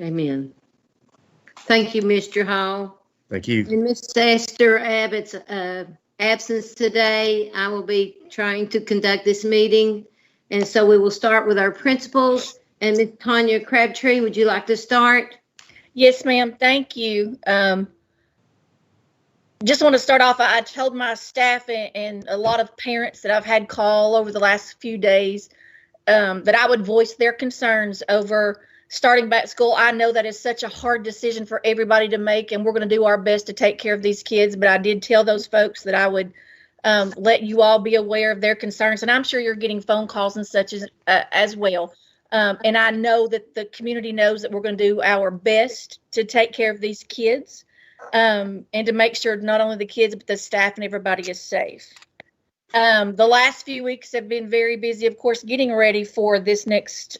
Amen. Thank you, Mr. Hall. Thank you. In Miss Esther Abbott's absence today, I will be trying to conduct this meeting. And so we will start with our principals. And Ms. Tanya Crabtree, would you like to start? Yes, ma'am. Thank you. Just want to start off, I told my staff and a lot of parents that I've had call over the last few days that I would voice their concerns over starting back school. I know that is such a hard decision for everybody to make, and we're going to do our best to take care of these kids. But I did tell those folks that I would let you all be aware of their concerns. And I'm sure you're getting phone calls and such as well. And I know that the community knows that we're going to do our best to take care of these kids and to make sure not only the kids, but the staff and everybody is safe. The last few weeks have been very busy, of course, getting ready for this next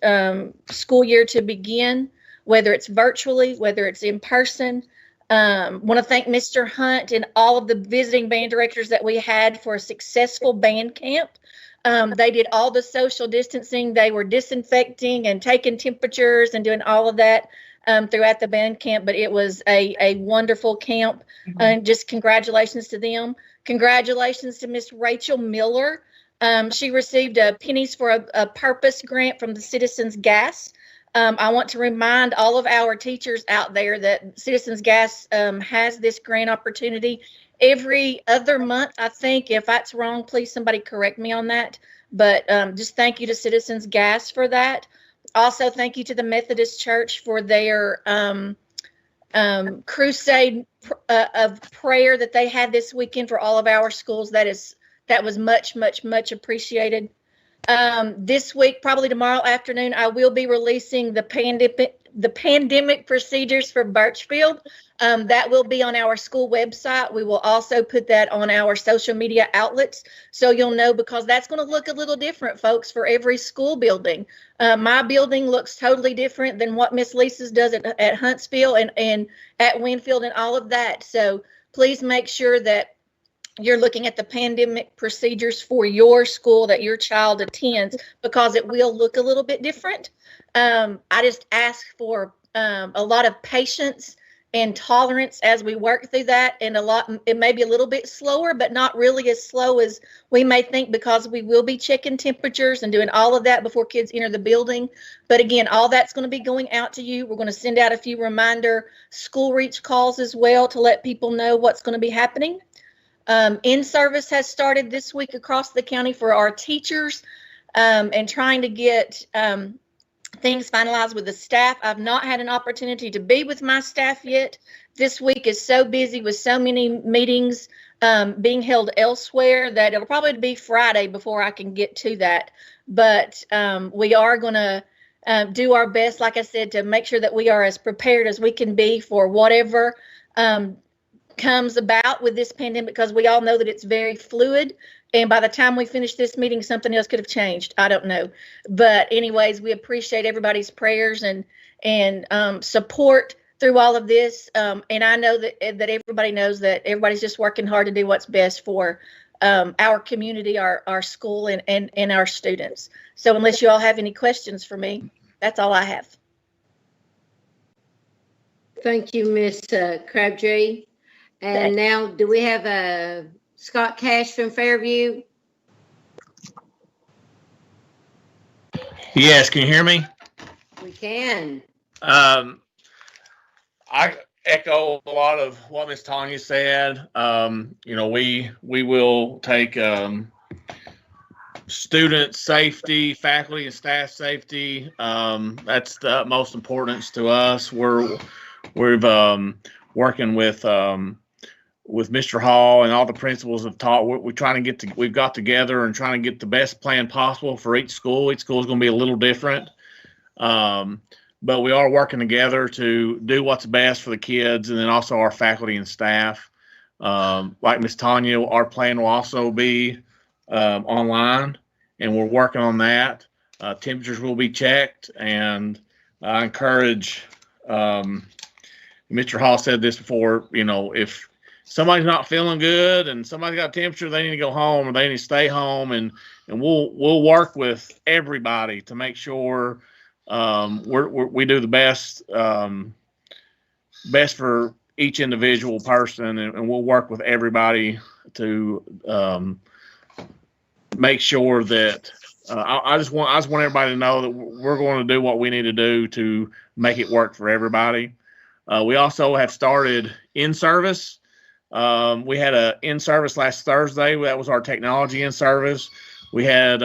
school year to begin, whether it's virtually, whether it's in person. Want to thank Mr. Hunt and all of the visiting band directors that we had for a successful band camp. They did all the social distancing. They were disinfecting and taking temperatures and doing all of that throughout the band camp. But it was a wonderful camp. And just congratulations to them. Congratulations to Miss Rachel Miller. She received a Pennies for a Purpose grant from the Citizens Gas. I want to remind all of our teachers out there that Citizens Gas has this grant opportunity every other month, I think. If that's wrong, please somebody correct me on that. But just thank you to Citizens Gas for that. Also, thank you to the Methodist Church for their crusade of prayer that they had this weekend for all of our schools. That was much, much, much appreciated. This week, probably tomorrow afternoon, I will be releasing the pandemic procedures for Birchfield. That will be on our school website. We will also put that on our social media outlets, so you'll know, because that's going to look a little different, folks, for every school building. My building looks totally different than what Miss Lisa's does at Huntsville and at Winfield and all of that. So please make sure that you're looking at the pandemic procedures for your school that your child attends, because it will look a little bit different. I just ask for a lot of patience and tolerance as we work through that, and it may be a little bit slower, but not really as slow as we may think, because we will be checking temperatures and doing all of that before kids enter the building. But again, all that's going to be going out to you. We're going to send out a few reminder school reach calls as well to let people know what's going to be happening. In-service has started this week across the county for our teachers, and trying to get things finalized with the staff. I've not had an opportunity to be with my staff yet. This week is so busy with so many meetings being held elsewhere that it'll probably be Friday before I can get to that. But we are going to do our best, like I said, to make sure that we are as prepared as we can be for whatever comes about with this pandemic, because we all know that it's very fluid, and by the time we finish this meeting, something else could have changed. I don't know, but anyways, we appreciate everybody's prayers and support through all of this, and I know that everybody knows that everybody's just working hard to do what's best for our community, our school, and our students. So unless you all have any questions for me, that's all I have. Thank you, Miss Crabtree. And now, do we have Scott Cash from Fairview? Yes, can you hear me? We can. I echo a lot of what Ms. Tanya said. We will take student safety, faculty and staff safety. That's the utmost importance to us. We've working with Mr. Hall and all the principals have taught. We've got together and trying to get the best plan possible for each school. Each school is going to be a little different. But we are working together to do what's best for the kids, and then also our faculty and staff. Like Ms. Tanya, our plan will also be online, and we're working on that. Temperatures will be checked, and I encourage, Mr. Hall said this before, if somebody's not feeling good and somebody's got a temperature, they need to go home or they need to stay home, and we'll work with everybody to make sure we do the best for each individual person, and we'll work with everybody to make sure that I just want everybody to know that we're going to do what we need to do to make it work for everybody. We also have started in-service. We had a in-service last Thursday. That was our technology in-service. We had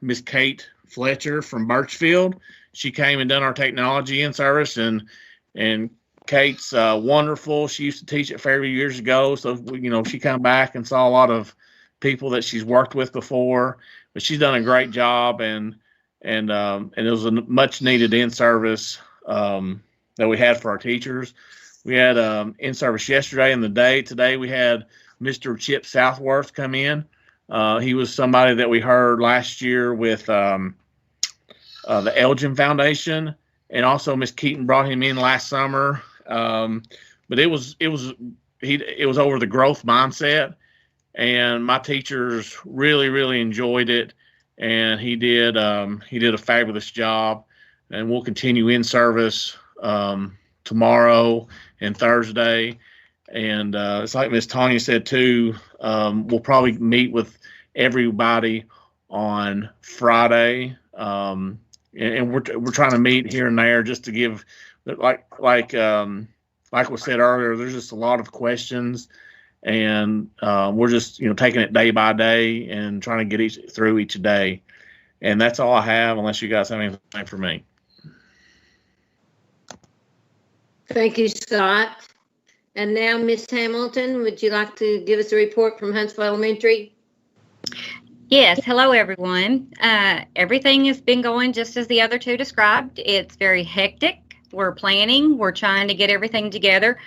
Miss Kate Fletcher from Birchfield. She came and done our technology in-service, and Kate's wonderful. She used to teach at Fairview years ago, so she came back and saw a lot of people that she's worked with before. But she's done a great job, and it was a much needed in-service that we had for our teachers. We had in-service yesterday and the day. Today we had Mr. Chip Southworth come in. He was somebody that we heard last year with the Elgin Foundation, and also Miss Keaton brought him in last summer. But it was over the growth mindset, and my teachers really enjoyed it, and he did a fabulous job, and we'll continue in service tomorrow and Thursday. And it's like Miss Tanya said too, we'll probably meet with everybody on Friday, and we're trying to meet here and there just to give, like was said earlier, there's just a lot of questions, and we're just taking it day by day and trying to get through each day. And that's all I have, unless you guys have anything for me. Thank you, Scott. And now, Miss Hamilton, would you like to give us a report from Huntsville Elementary? Yes. Hello, everyone. Everything has been going just as the other two described. It's very hectic. We're planning. We're trying to get everything together.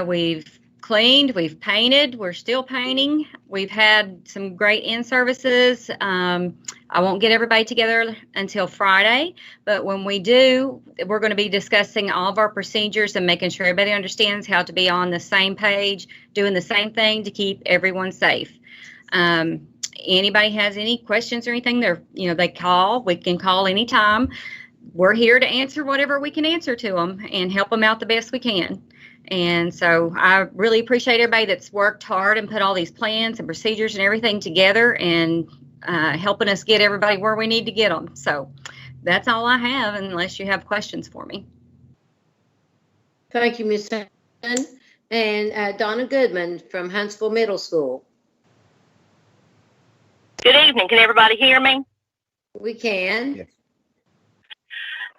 We've cleaned. We've painted. We're still painting. We've had some great in-services. I won't get everybody together until Friday, but when we do, we're going to be discussing all of our procedures and making sure everybody understands how to be on the same page, doing the same thing to keep everyone safe. Anybody has any questions or anything, they call. We can call anytime. We're here to answer whatever we can answer to them and help them out the best we can. And so I really appreciate everybody that's worked hard and put all these plans and procedures and everything together and helping us get everybody where we need to get them. So that's all I have, unless you have questions for me. Thank you, Ms. Hamilton. And Donna Goodman from Huntsville Middle School. Good evening. Can everybody hear me? We can. Yes.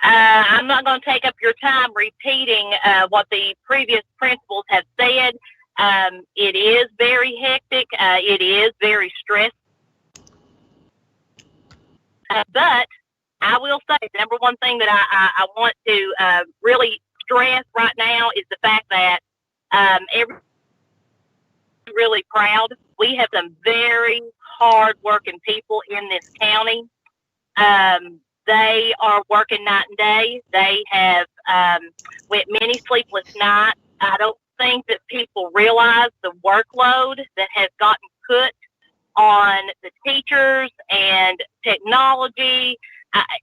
I'm not going to take up your time repeating what the previous principals have said. It is very hectic. It is very stressful. But I will say, the number one thing that I want to really stress right now is the fact that everyone's really proud. We have some very hard-working people in this county. They are working night and day. They have went many sleepless nights. I don't think that people realize the workload that has gotten put on the teachers and technology,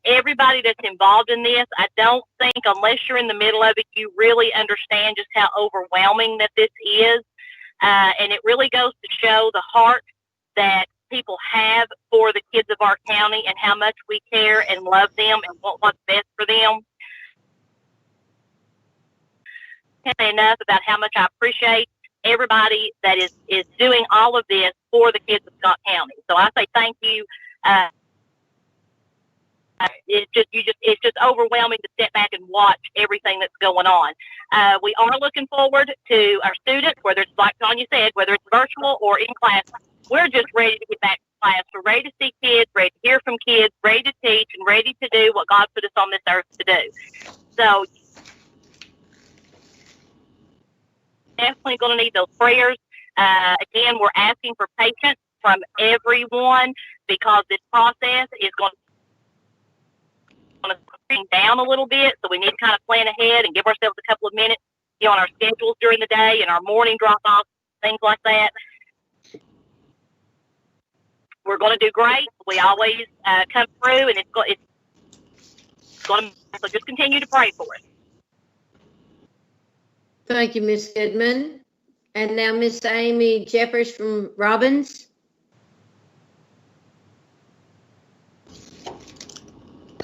everybody that's involved in this. I don't think, unless you're in the middle of it, you really understand just how overwhelming that this is. And it really goes to show the heart that people have for the kids of our county and how much we care and love them and want what's best for them. Can't say enough about how much I appreciate everybody that is doing all of this for the kids of Scott County. So I say thank you. It's just overwhelming to step back and watch everything that's going on. We are looking forward to our students, whether it's like Tanya said, whether it's virtual or in class. We're just ready to get back to class. We're ready to see kids, ready to hear from kids, ready to teach, and ready to do what God put us on this earth to do. So definitely going to need those prayers. Again, we're asking for patience from everyone because this process is going to bring down a little bit. So we need to kind of plan ahead and give ourselves a couple of minutes, on our schedules during the day and our morning drop-offs, things like that. We're going to do great. We always come through, and going to, so just continue to pray for us. Thank you, Ms. Goodman. And now Miss Amy Jeffers from Robbins.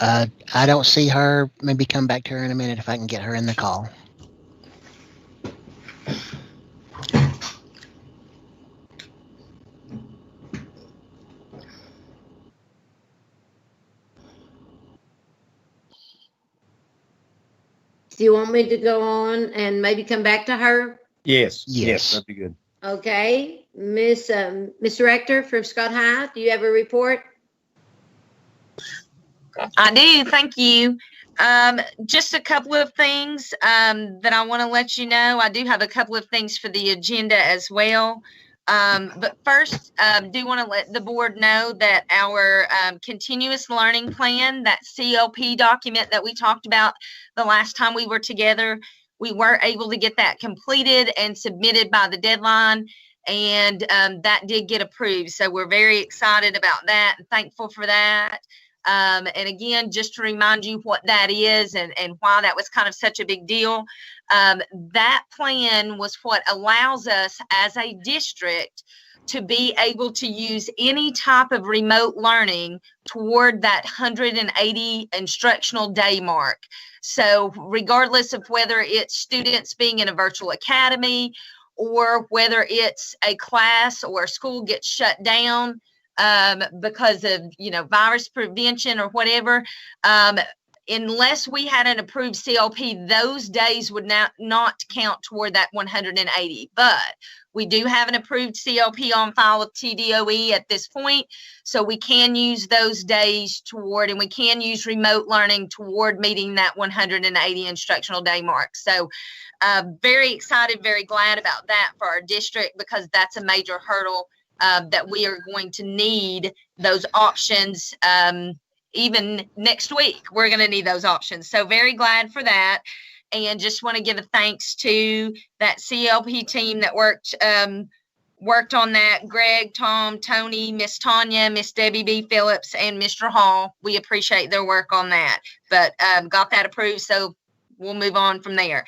I don't see her. Maybe come back to her in a minute if I can get her in the call. Do you want me to go on and maybe come back to her? Yes. Yes. That'd be good. Okay, Miss Rector from Scott High, do you have a report? I do, thank you. Just a couple of things that I want to let you know. I do have a couple of things for the agenda as well. But first, do want to let the board know that our continuous learning plan, that CLP document that we talked about the last time we were together, we were able to get that completed and submitted by the deadline, and that did get approved. So we're very excited about that and thankful for that. And again, just to remind you what that is and why that was kind of such a big deal, that plan was what allows us as a district to be able to use any type of remote learning toward that 180 instructional day mark. So regardless of whether it's students being in a virtual academy or whether it's a class or a school gets shut down because of, virus prevention or whatever, unless we had an approved CLP, those days would not count toward that 180. But we do have an approved CLP on file with TDOE at this point, so we can use those days toward, and we can use remote learning toward meeting that 180 instructional day mark. So very excited, very glad about that for our district, because that's a major hurdle that we are going to need those options. Even next week, we're going to need those options. So very glad for that. And just want to give a thanks to that CLP team that worked on that. Greg, Tom, Tony, Miss Tanya, Miss Debbie B. Phillips, and Mr. Hall. We appreciate their work on that, but got that approved. So we'll move on from there.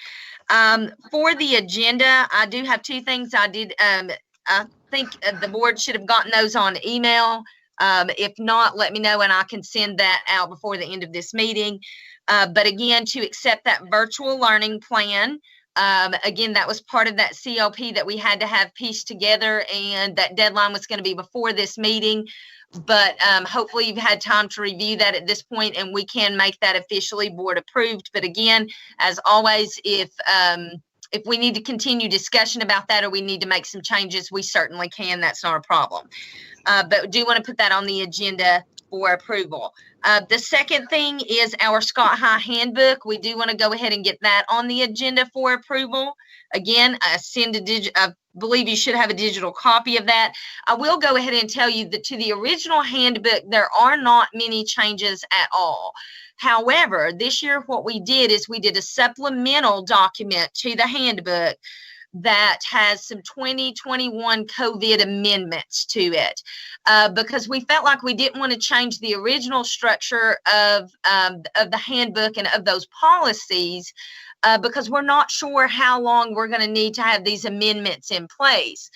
For the agenda, I do have two things I did. I think the board should have gotten those on email. If not, let me know and I can send that out before the end of this meeting. But again, to accept that virtual learning plan, again, that was part of that CLP that we had to have pieced together, and that deadline was going to be before this meeting. But hopefully you've had time to review that at this point, and we can make that officially board approved. But again, as always, if we need to continue discussion about that or we need to make some changes, we certainly can. That's not a problem. But do want to put that on the agenda for approval. The second thing is our Scott High handbook. We do want to go ahead and get that on the agenda for approval. Again, I believe you should have a digital copy of that. I will go ahead and tell you that to the original handbook, there are not many changes at all. However, this year what we did is we did a supplemental document to the handbook that has some 2021 COVID amendments to it, because we felt like we didn't want to change the original structure of the handbook and of those policies, because we're not sure how long we're going to need to have these amendments in place.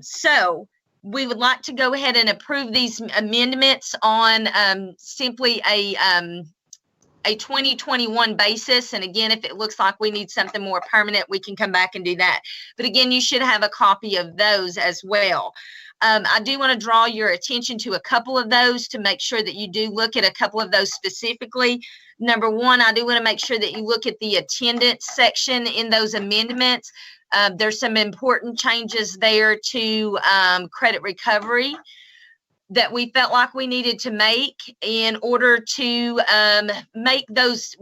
So we would like to go ahead and approve these amendments on simply a 2021 basis. And again, if it looks like we need something more permanent, we can come back and do that. But again, you should have a copy of those as well. I do want to draw your attention to a couple of those to make sure that you do look at a couple of those specifically. Number one, I do want to make sure that you look at the attendance section in those amendments. There's some important changes there to credit recovery that we felt like we needed to make in order to make those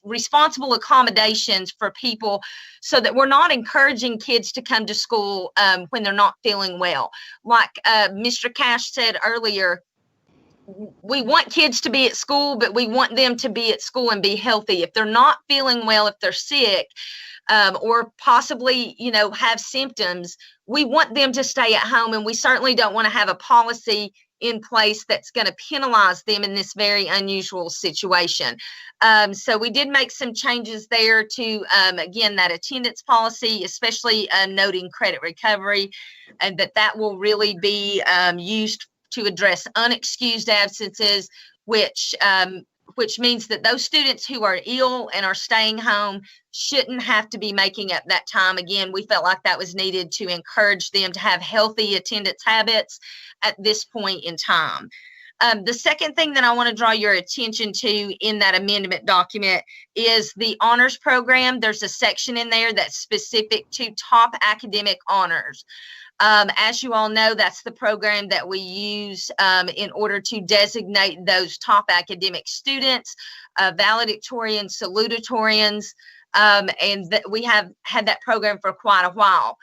responsible accommodations for people, so that we're not encouraging kids to come to school when they're not feeling well. Like Mr. Cash said earlier, we want kids to be at school, but we want them to be at school and be healthy. If they're not feeling well, if they're sick, or possibly, have symptoms, we want them to stay at home. And we certainly don't want to have a policy in place that's going to penalize them in this very unusual situation. So we did make some changes there to, again, that attendance policy, especially noting credit recovery, and that will really be used to address unexcused absences, which means that those students who are ill and are staying home shouldn't have to be making up that time. Again, we felt like that was needed to encourage them to have healthy attendance habits at this point in time. The second thing that I want to draw your attention to in that amendment document is the honors program. There's a section in there that's specific to top academic honors. As you all know, that's the program that we use in order to designate those top academic students, valedictorians, salutatorians, and that we have had that program for quite a while.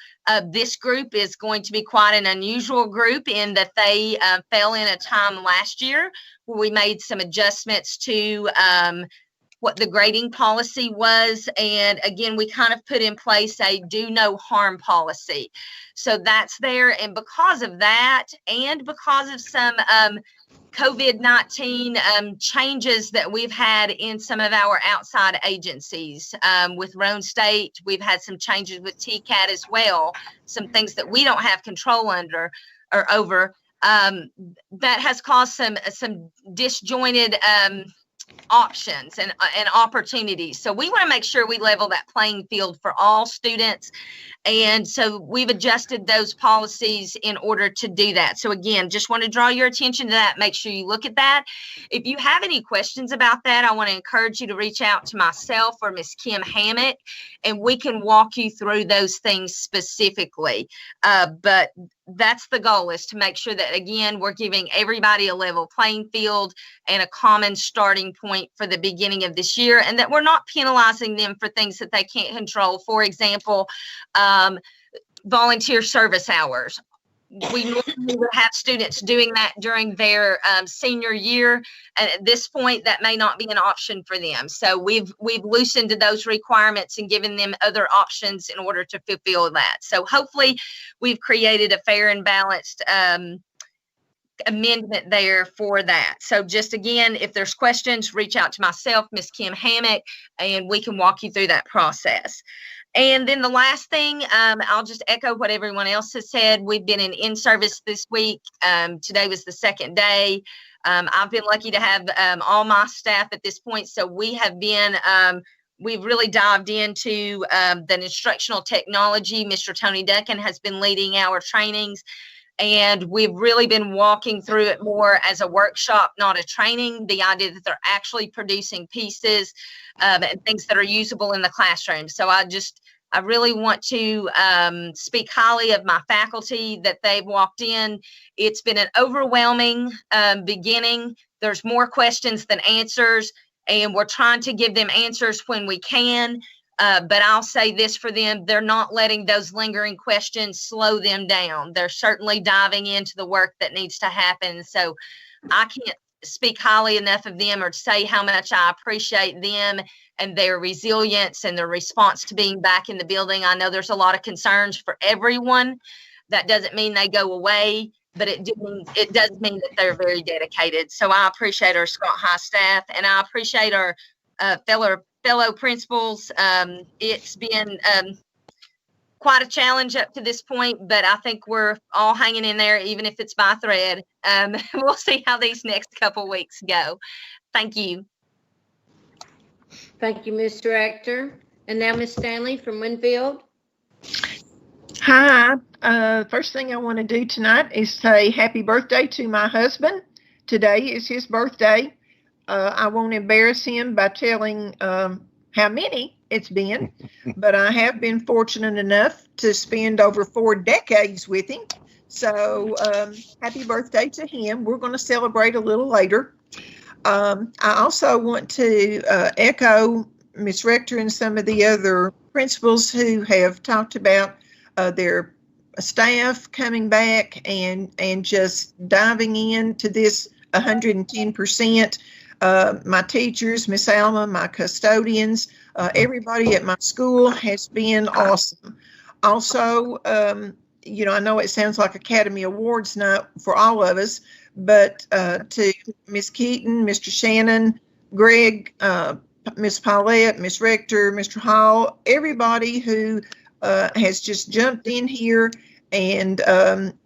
This group is going to be quite an unusual group in that they fell in a time last year where we made some adjustments to what the grading policy was. And again, we kind of put in place a do no harm policy. So that's there. And because of that, and because of some COVID-19 changes that we've had in some of our outside agencies, with Roane State, we've had some changes with TCAT as well, some things that we don't have control under or over, that has caused some disjointed options and opportunities. So we want to make sure we level that playing field for all students. And so we've adjusted those policies in order to do that. So again, just want to draw your attention to that. Make sure you look at that. If you have any questions about that, I want to encourage you to reach out to myself or Miss Kim Hammock, and we can walk you through those things specifically. But that's the goal, is to make sure that, again, we're giving everybody a level playing field and a common starting point for the beginning of this year, and that we're not penalizing them for things that they can't control. For example, volunteer service hours. We normally would have students doing that during their senior year, and at this point that may not be an option for them. So we've loosened those requirements and given them other options in order to fulfill that. So hopefully we've created a fair and balanced amendment there for that. So just again, if there's questions, reach out to myself, Miss Kim Hammock, and we can walk you through that process. And then the last thing, I'll just echo what everyone else has said. We've been in service this week. Today was the second day. I've been lucky to have all my staff at this point. So we have been, we've really dived into the instructional technology. Mr. Tony Duncan has been leading our trainings, and we've really been walking through it more as a workshop, not a training. The idea that they're actually producing pieces and things that are usable in the classroom. So I really want to speak highly of my faculty that they've walked in. It's been an overwhelming beginning. There's more questions than answers, and we're trying to give them answers when we can. But I'll say this for them, they're not letting those lingering questions slow them down. They're certainly diving into the work that needs to happen. So I can't speak highly enough of them or say how much I appreciate them and their resilience and their response to being back in the building. I know there's a lot of concerns for everyone. That doesn't mean they go away, but it does mean that they're very dedicated. So I appreciate our Scott High staff, and I appreciate our fellow principals. It's been quite a challenge up to this point, but I think we're all hanging in there, even if it's by thread. We'll see how these next couple weeks go. Thank you. Thank you, Ms. Director. And now Ms. Stanley from Winfield. Hi. First thing I want to do tonight is say happy birthday to my husband. Today is his birthday. I won't embarrass him by telling how many it's been, but I have been fortunate enough to spend over 4 decades with him. So happy birthday to him. We're going to celebrate a little later. I also want to echo Ms. Rector and some of the other principals who have talked about their staff coming back and just diving into this 110%. My teachers, Miss Alma, my custodians, everybody at my school has been awesome. Also, I know it sounds like Academy Awards night for all of us, But to Ms. Keaton, Mr. Shannon, Greg, Ms. Paulette, Ms. Rector, Mr. Hall, everybody who has just jumped in here. And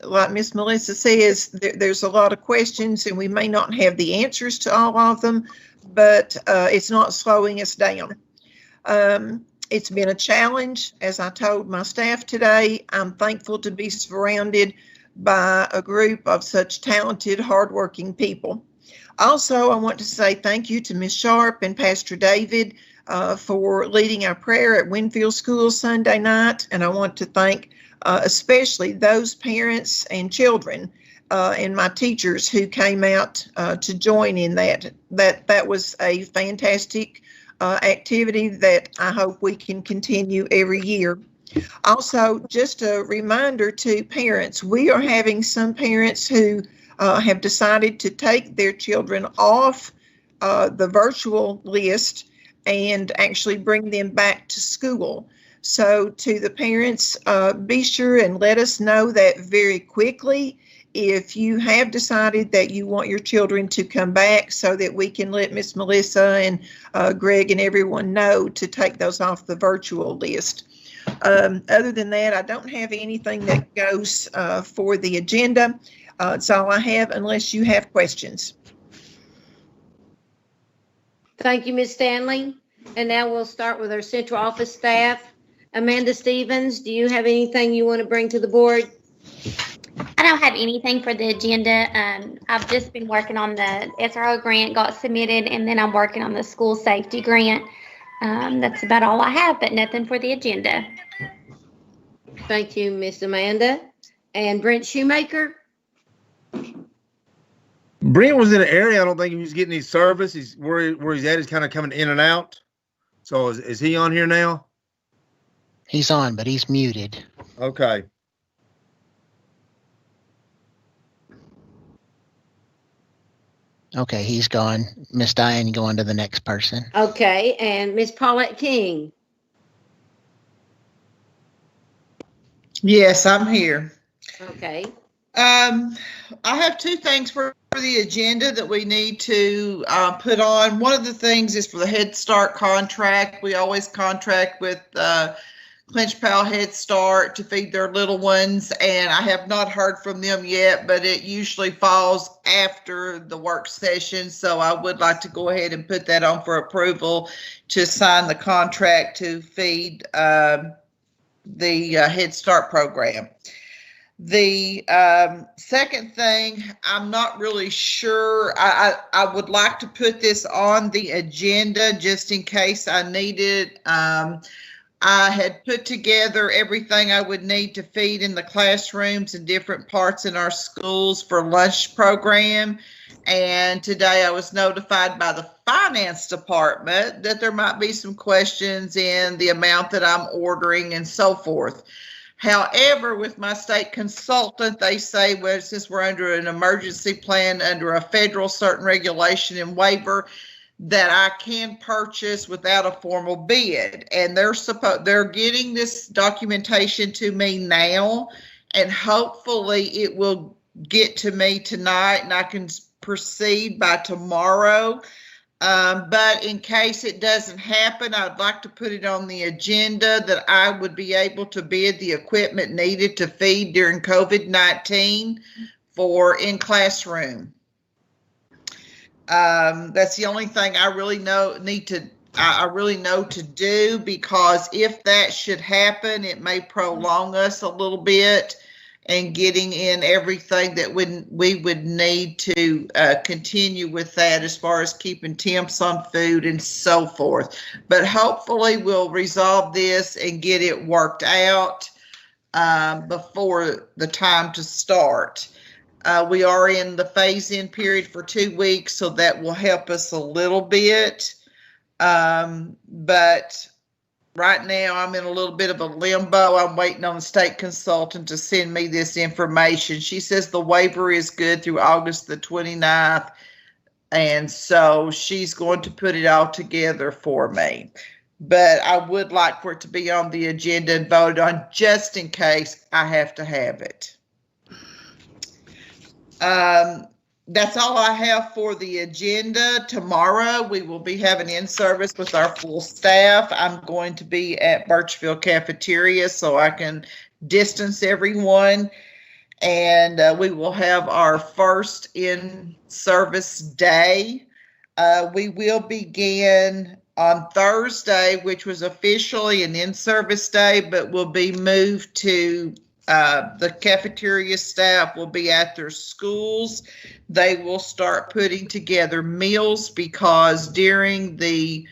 like Miss Melissa says, there's a lot of questions and we may not have the answers to all of them, but it's not slowing us down. It's been a challenge, as I told my staff today. I'm thankful to be surrounded by a group of such talented, hardworking people. Also, I want to say thank you to Ms. Sharp and Pastor David for leading our prayer at Winfield School Sunday night. And I want to thank especially those parents and children and my teachers who came out to join in that. That was a fantastic activity that I hope we can continue every year. Also, just a reminder to parents, we are having some parents who have decided to take their children off the virtual list and actually bring them back to school. So to the parents, be sure and let us know that very quickly if you have decided that you want your children to come back so that we can let Miss Melissa and Greg and everyone know to take those off the virtual list. Other than that, I don't have anything that goes for the agenda. That's all I have unless you have questions. Thank you, Ms. Stanley. And now we'll start with our central office staff. Amanda Stevens, do you have anything you want to bring to the board? I don't have anything for the agenda. I've just been working on the SRO grant, got submitted, and then I'm working on the school safety grant. That's about all I have, but nothing for the agenda. Thank you, Miss Amanda. And Brent Shoemaker? Brent was in an area, I don't think he was getting any service. He's where he's at is kind of coming in and out. So is he on here now? He's on, but he's muted. Okay. Okay, he's gone. Miss Diane, you go on to the next person. Okay, and Miss Paulette King? Yes, I'm here. Okay. I have two things for the agenda that we need to put on. One of the things is for the Head Start contract. We always contract with Clinch Powell Head Start to feed their little ones, and I have not heard from them yet, but it usually falls after the work session, so I would like to go ahead and put that on for approval to sign the contract to feed the Head Start program. The second thing, I'm not really sure. I would like to put this on the agenda just in case I need it. I had put together everything I would need to feed in the classrooms in different parts in our schools for lunch program. And today I was notified by the finance department that there might be some questions in the amount that I'm ordering and so forth. However, with my state consultant, they say, well, since we're under an emergency plan under a federal certain regulation and waiver, that I can purchase without a formal bid. And they're getting this documentation to me now, and hopefully it will get to me tonight and I can proceed by tomorrow. But in case it doesn't happen, I'd like to put it on the agenda that I would be able to bid the equipment needed to feed during COVID-19 for in classroom. That's the only thing I really know to do, because if that should happen, it may prolong us a little bit and getting in everything that we would need to continue with that as far as keeping temps on food and so forth. But hopefully we'll resolve this and get it worked out before the time to start. We are in the phase-in period for 2 weeks, so that will help us a little bit. But right now I'm in a little bit of a limbo. I'm waiting on the state consultant to send me this information. She says the waiver is good through August the 29th. And so she's going to put it all together for me. But I would like for it to be on the agenda and voted on just in case I have to have it. that's all I have for the agenda. Tomorrow, we will be having in-service with our full staff. I'm going to be at Birchfield Cafeteria so I can distance everyone. And we will have our first in-service day. We will begin on Thursday, which was officially an in-service day, but will be moved to the cafeteria staff will be at their schools. They will start putting together meals because during the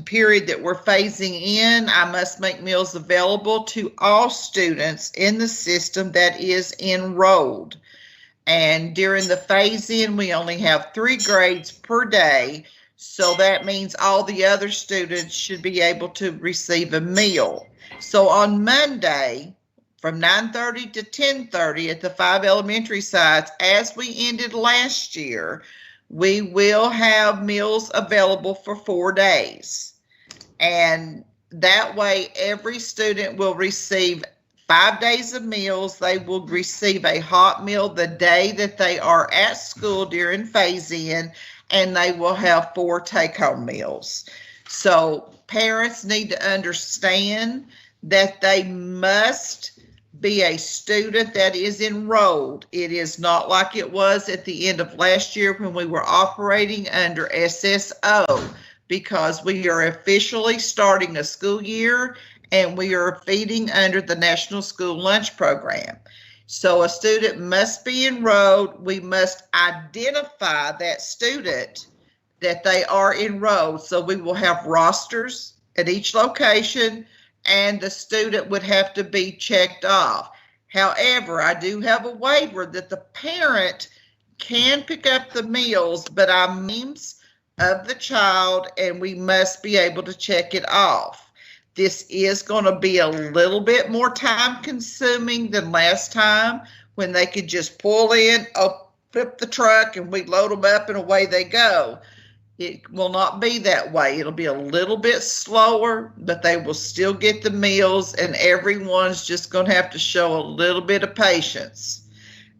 period that we're phasing in, I must make meals available to all students in the system that is enrolled. And during the phase-in, we only have 3 grades per day. So that means all the other students should be able to receive a meal. So on Monday, from 9:30 to 10:30 at the 5 elementary sites, as we ended last year, we will have meals available for 4 days. And that way, every student will receive 5 days of meals. They will receive a hot meal the day that they are at school during phase-in, and they will have 4 take-home meals. So parents need to understand that they must be a student that is enrolled. It is not like it was at the end of last year when we were operating under SSO, because we are officially starting a school year and we are feeding under the National School Lunch Program. So a student must be enrolled. We must identify that student that they are enrolled. So we will have rosters at each location and the student would have to be checked off. However, I do have a waiver that the parent can pick up the meals, but I'm names of the child and we must be able to check it off. This is going to be a little bit more time consuming than last time when they could just pull in, flip the truck and we load them up and away they go. It will not be that way. It'll be a little bit slower, but they will still get the meals and everyone's just going to have to show a little bit of patience.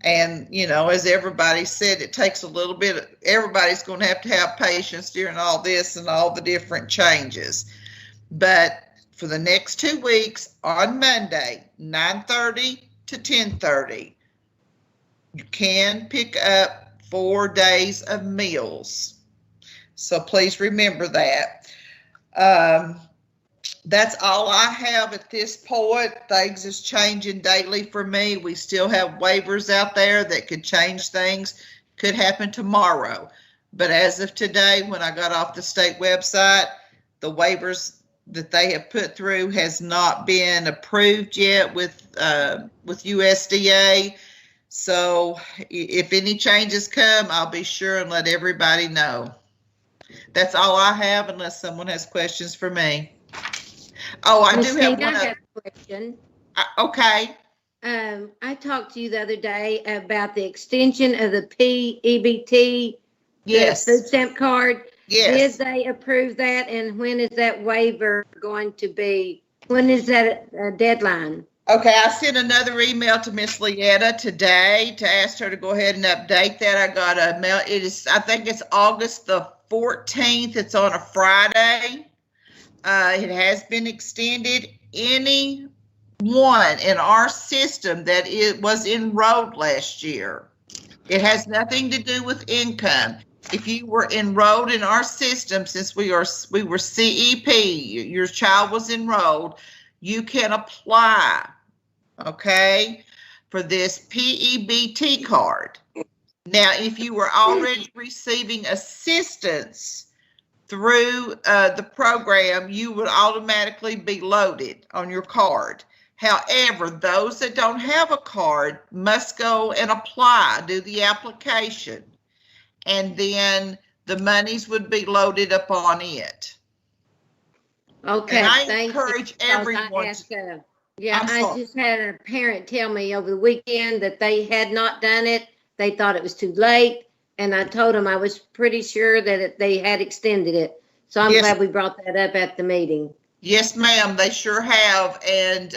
And, you know, as everybody said, it takes a little bit, everybody's going to have patience during all this and all the different changes. But for the next 2 weeks on Monday, 9:30 to 10:30, you can pick up 4 days of meals. So please remember that. That's all I have at this point. Things is changing daily for me. We still have waivers out there that could change things. Could happen tomorrow. But as of today, when I got off the state website, the waivers that they have put through has not been approved yet with USDA. So if any changes come, I'll be sure and let everybody know. That's all I have unless someone has questions for me. Oh, I do have one other question. Okay. I talked to you the other day about the extension of the PEBT, yes, the food stamp card. Yes. Did they approve that? And when is that waiver going to be? When is that deadline? Okay, I sent another email to Miss Lietta today to ask her to go ahead and update that. I got a mail. It is, I think it's August the 14th. It's on a Friday. It has been extended. Anyone in our system that was enrolled last year, it has nothing to do with income. If you were enrolled in our system, since we were CEP, your child was enrolled, you can apply, okay, for this PEBT card. Now, if you were already receiving assistance through the program, you would automatically be loaded on your card. However, those that don't have a card must go and apply, do the application, and then the monies would be loaded upon it. Okay, and I thank encourage you. everyone. I just had a parent tell me over the weekend that they had not done it. They thought it was too late, and I told them I was pretty sure that they had extended it. So I'm glad we brought that up at the meeting. Yes, ma'am, they sure have, and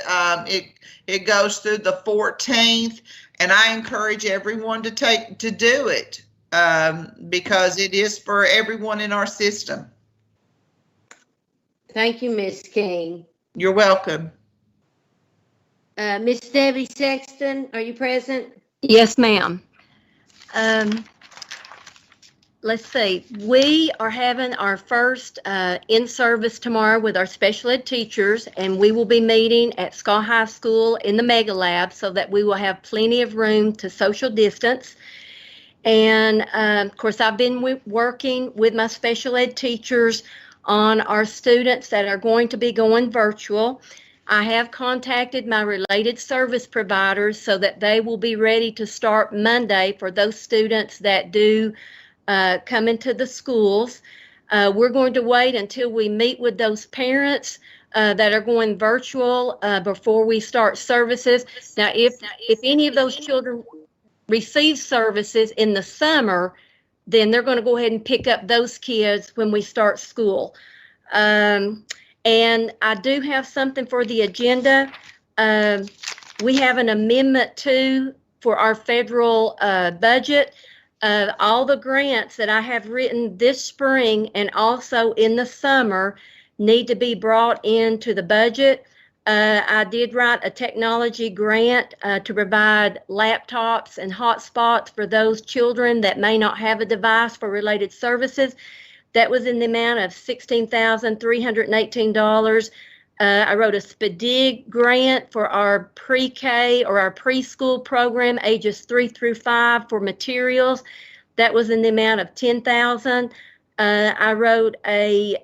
it goes through the 14th. And I encourage everyone to do it because it is for everyone in our system. Thank you, Ms. King. You're welcome. Miss Debbie Sexton, are you present? Yes, ma'am. Let's see. We are having our first in-service tomorrow with our special ed teachers, and we will be meeting at Scott High School in the Mega Lab so that we will have plenty of room to social distance. And of course, I've been working with my special ed teachers on our students that are going to be going virtual. I have contacted my related service providers so that they will be ready to start Monday for those students that do come into the schools. We're going to wait until we meet with those parents that are going virtual before we start services. Now, if any of those children receive services in the summer, then they're going to go ahead and pick up those kids when we start school. And I do have something for the agenda. We have an amendment for our federal budget. All the grants that I have written this spring and also in the summer need to be brought into the budget. I did write a technology grant to provide laptops and hotspots for those children that may not have a device for related services. That was in the amount of $16,318. I wrote a SPDIG grant for our pre-K or our preschool program, ages 3 through 5, for materials. That was in the amount of $10,000. I wrote a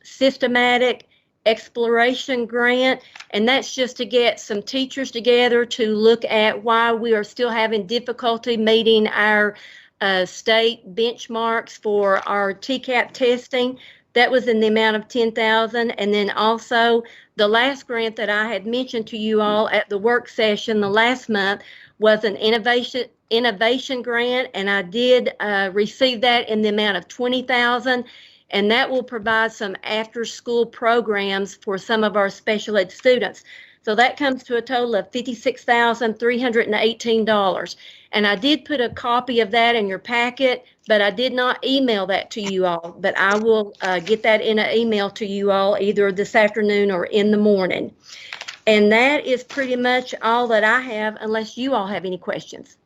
systematic exploration grant, and that's just to get some teachers together to look at why we are still having difficulty meeting our state benchmarks for our TCAP testing. That was in the amount of $10,000. And then also the last grant that I had mentioned to you all at the work session the last month was an innovation grant, and I did receive that in the amount of $20,000. And that will provide some after-school programs for some of our special ed students. So that comes to a total of $56,318. And I did put a copy of that in your packet, but I did not email that to you all. But I will get that in an email to you all either this afternoon or in the morning. And that is pretty much all that I have, unless you all have any questions.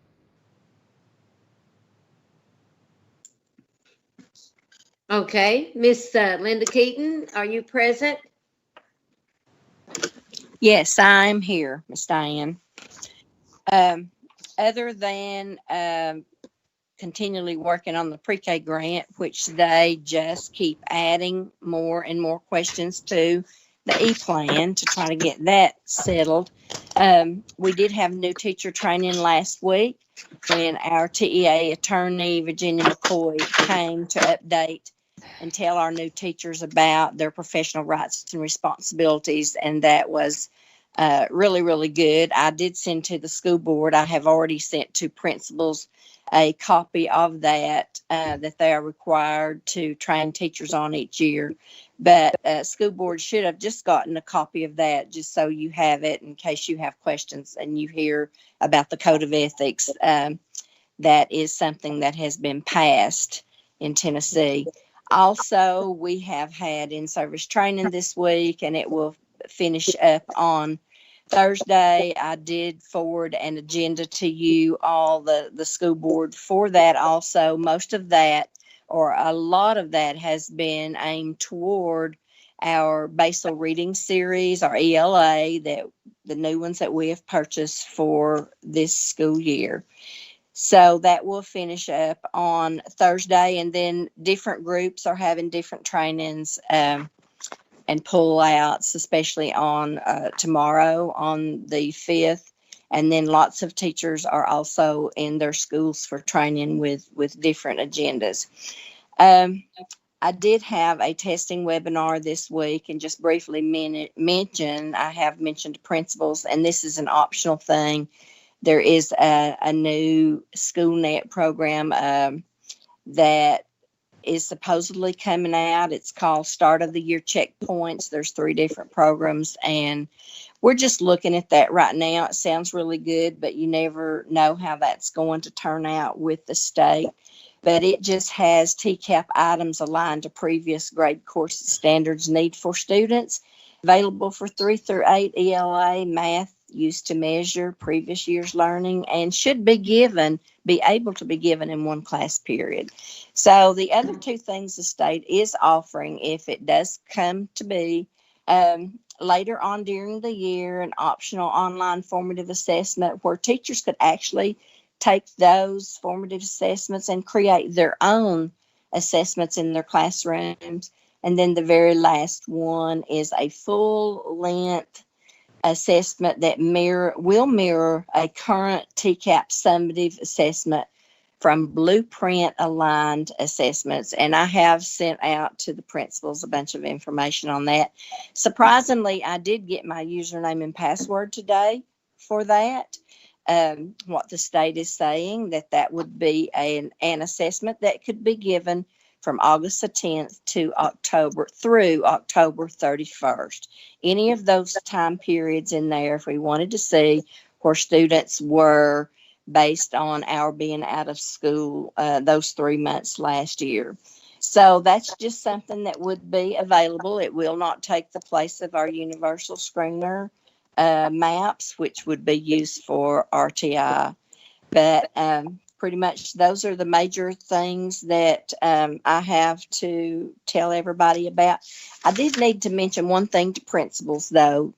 Okay, Miss Linda Keaton, are you present? Yes, I'm here, Miss Diane. Other than continually working on the pre-K grant, which they just keep adding more and more questions to the E-plan to try to get that settled. We did have new teacher training last week when our TEA attorney, Virginia McCoy, came to update and tell our new teachers about their professional rights and responsibilities, and that was really, really good. I did send to the school board. I have already sent to principals a copy of that that they are required to train teachers on each year. But school board should have just gotten a copy of that just so you have it in case you have questions and you hear about the code of ethics. That is something that has been passed in Tennessee. Also, we have had in-service training this week, and it will finish up on Thursday. I did forward an agenda to you all, the school board, for that also. Most of that, or a lot of that, has been aimed toward our basal reading series, our ELA, that the new ones that we have purchased for this school year. So that will finish up on Thursday, and then different groups are having different trainings and pull-outs, especially on tomorrow on the 5th. And then lots of teachers are also in their schools for training with different agendas. I did have a testing webinar this week, and just briefly mention, I have mentioned to principals, and this is an optional thing. There is a new SchoolNet program that is supposedly coming out. It's called Start of the Year Checkpoints. There's 3 different programs, and we're just looking at that right now. It sounds really good, but you never know how that's going to turn out with the state. But it just has TCAP items aligned to previous grade course standards need for students, available for 3 through 8 ELA math used to measure previous year's learning, and should be able to be given in one class period. So the other 2 things the state is offering, if it does come to be, later on during the year, an optional online formative assessment where teachers could actually take those formative assessments and create their own assessments in their classrooms. And then the very last one is a full-length assessment that will mirror a current TCAP summative assessment from blueprint aligned assessments. And I have sent out to the principals a bunch of information on that. Surprisingly, I did get my username and password today for that. What the state is saying, that would be an assessment that could be given from August the 10th to October through October 31st. Any of those time periods in there, if we wanted to see where students were based on our being out of school those 3 months last year. So that's just something that would be available. It will not take the place of our universal screener maps, which would be used for RTI. But pretty much those are the major things that I have to tell everybody about. I did need to mention one thing to principals, though.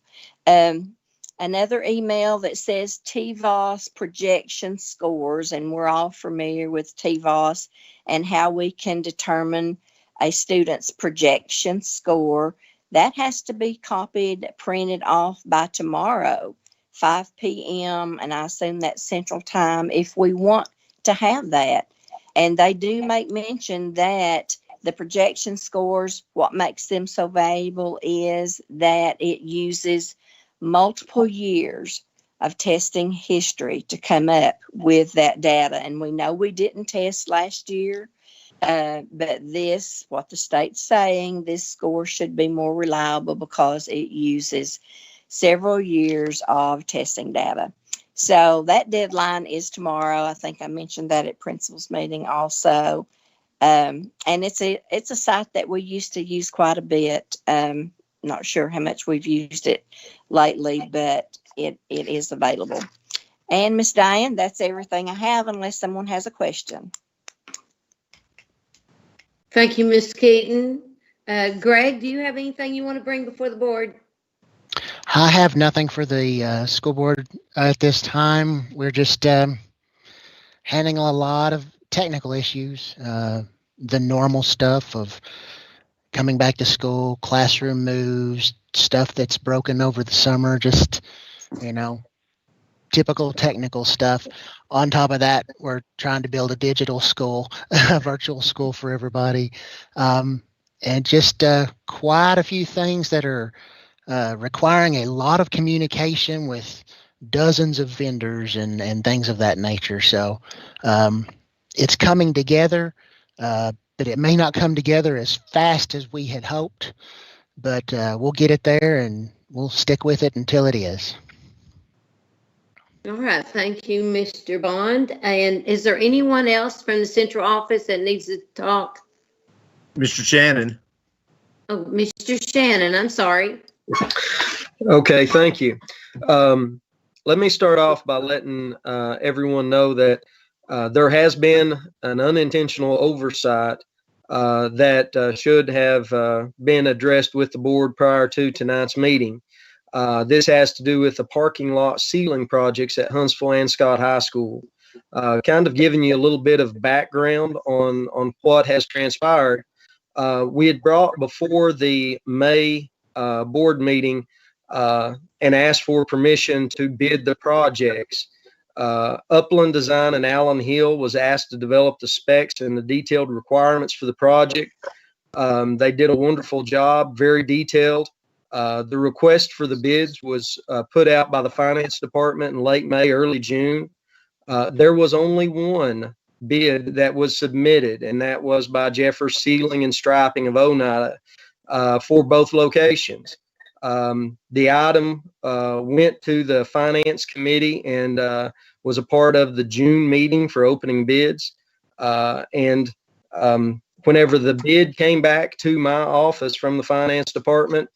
Another email that says TVOS projection scores, and we're all familiar with TVOS and how we can determine a student's projection score. That has to be copied, printed off by tomorrow, 5 p.m., and I assume that's Central Time, if we want to have that. And they do make mention that the projection scores, what makes them so valuable is that it uses multiple years of testing history to come up with that data. And we know we didn't test last year, but this, what the state's saying, this score should be more reliable because it uses several years of testing data. So that deadline is tomorrow. I think I mentioned that at principal's meeting also. And it's a site that we used to use quite a bit. Not sure how much we've used it lately, but it is available. And Miss Diane, that's everything I have, unless someone has a question. Thank you, Ms. Keaton. Greg, do you have anything you want to bring before the board? I have nothing for the school board at this time. We're just handling a lot of technical issues, the normal stuff of coming back to school, classroom moves, stuff that's broken over the summer, just, typical technical stuff. On top of that, we're trying to build a digital school, a virtual school for everybody, and just quite a few things that are requiring a lot of communication with dozens of vendors and things of that nature. So it's coming together, but it may not come together as fast as we had hoped, but we'll get it there and we'll stick with it until it is. All right. Thank you, Mr. Bond. And is there anyone else from the central office that needs to talk? Mr. Shannon. Oh, Mr. Shannon, I'm sorry. Okay, thank you. Let me start off by letting everyone know that there has been an unintentional oversight that should have been addressed with the board prior to tonight's meeting. This has to do with the parking lot ceiling projects at Huntsville and Scott High School. Kind of giving you a little bit of background on what has transpired. We had brought before the May board meeting and asked for permission to bid the projects. Upland Design and Allen Hill was asked to develop the specs and the detailed requirements for the project. They did a wonderful job, very detailed. The request for the bids was put out by the finance department in late May, early June. There was only one bid that was submitted, and that was by Jeffers Sealing and Striping of Oneida for both locations. The item went to the Finance Committee and was a part of the June meeting for opening bids. Whenever the bid came back to my office from the Finance Department,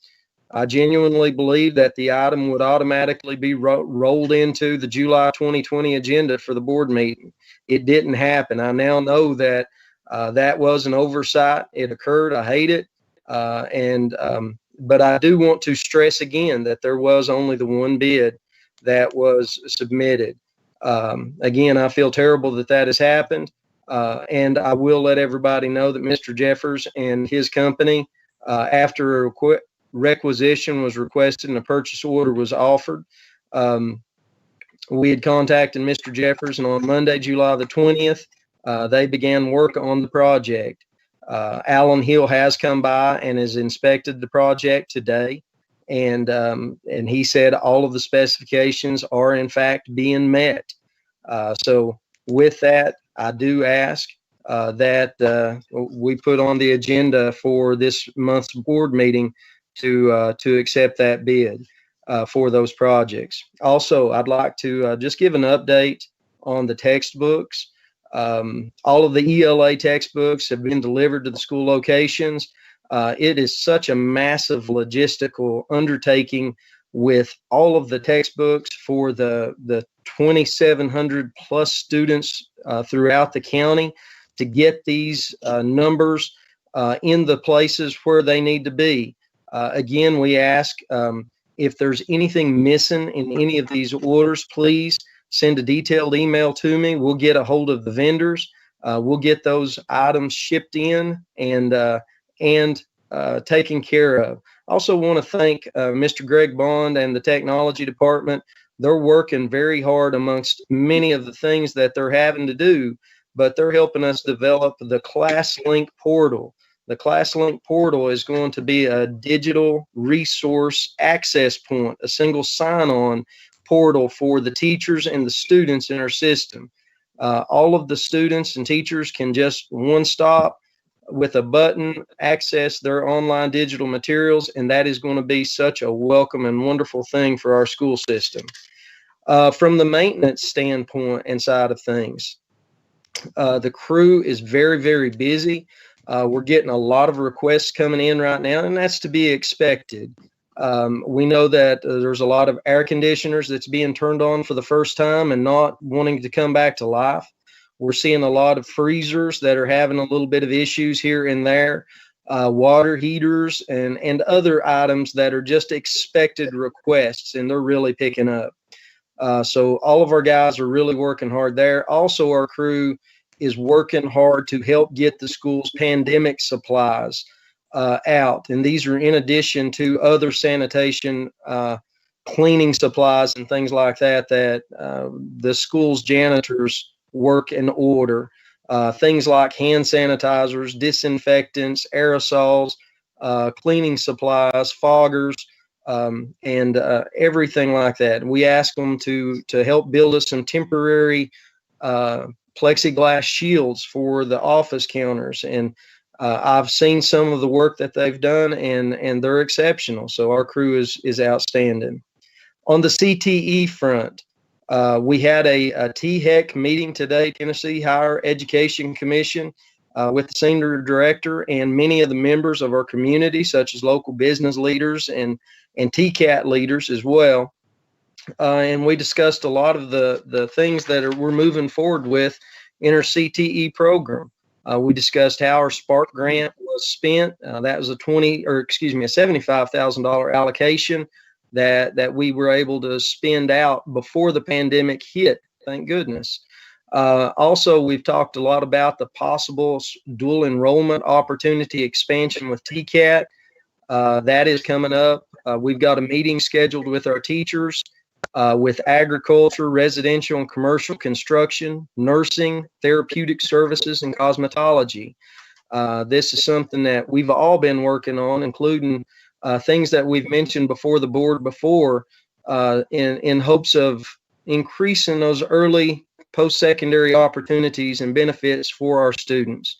I genuinely believe that the item would automatically be rolled into the July 2020 agenda for the board meeting. It didn't happen. I now know that that was an oversight. It occurred. I hate it. But I do want to stress again that there was only the one bid that was submitted. Again, I feel terrible that that has happened. And I will let everybody know that Mr. Jeffers and his company, after a requisition was requested and a purchase order was offered, we had contacted Mr. Jeffers, and on Monday, July the 20th, they began work on the project. Alan Hill has come by and has inspected the project today, and he said all of the specifications are in fact being met. So with that, I do ask that we put on the agenda for this month's board meeting to accept that bid for those projects. Also, I'd like to just give an update on the textbooks. All of the ELA textbooks have been delivered to the school locations. It is such a massive logistical undertaking with all of the textbooks for the 2,700 plus students throughout the county to get these numbers in the places where they need to be. Again, we ask if there's anything missing in any of these orders, please send a detailed email to me. We'll get a hold of the vendors. We'll get those items shipped in and taken care of. Also want to thank Mr. Greg Bond and the technology department. They're working very hard amongst many of the things that they're having to do, but they're helping us develop the ClassLink portal. The ClassLink portal is going to be a digital resource access point, a single sign-on portal for the teachers and the students in our system. All of the students and teachers can just one stop with a button access their online digital materials, and that is going to be such a welcome and wonderful thing for our school system. From the maintenance standpoint and side of things, the crew is very, very busy. We're getting a lot of requests coming in right now, and that's to be expected. We know that there's a lot of air conditioners that's being turned on for the first time and not wanting to come back to life. We're seeing a lot of freezers that are having a little bit of issues here and there, water heaters and other items that are just expected requests, and they're really picking up. So all of our guys are really working hard there. Also, our crew is working hard to help get the school's pandemic supplies out. And these are in addition to other sanitation, cleaning supplies and things like that, that the school's janitors work and order. Things like hand sanitizers, disinfectants, aerosols, cleaning supplies, foggers, and everything like that. We ask them to help build us some temporary plexiglass shields for the office counters. And I've seen some of the work that they've done, and they're exceptional. So our crew is outstanding. On the CTE front, we had a THEC meeting today, Tennessee Higher Education Commission, with the senior director and many of the members of our community, such as local business leaders and TCAT leaders as well. And we discussed a lot of the things that we're moving forward with in our CTE program. We discussed how our Spark grant was spent. That was a $75,000 allocation that we were able to spend out before the pandemic hit. Thank goodness. Also, we've talked a lot about the possible dual enrollment opportunity expansion with TCAT. That is coming up. We've got a meeting scheduled with our teachers, with agriculture, residential and commercial construction, nursing, therapeutic services, and cosmetology. This is something that we've all been working on, including things that we've mentioned before the board before, in hopes of increasing those early post-secondary opportunities and benefits for our students.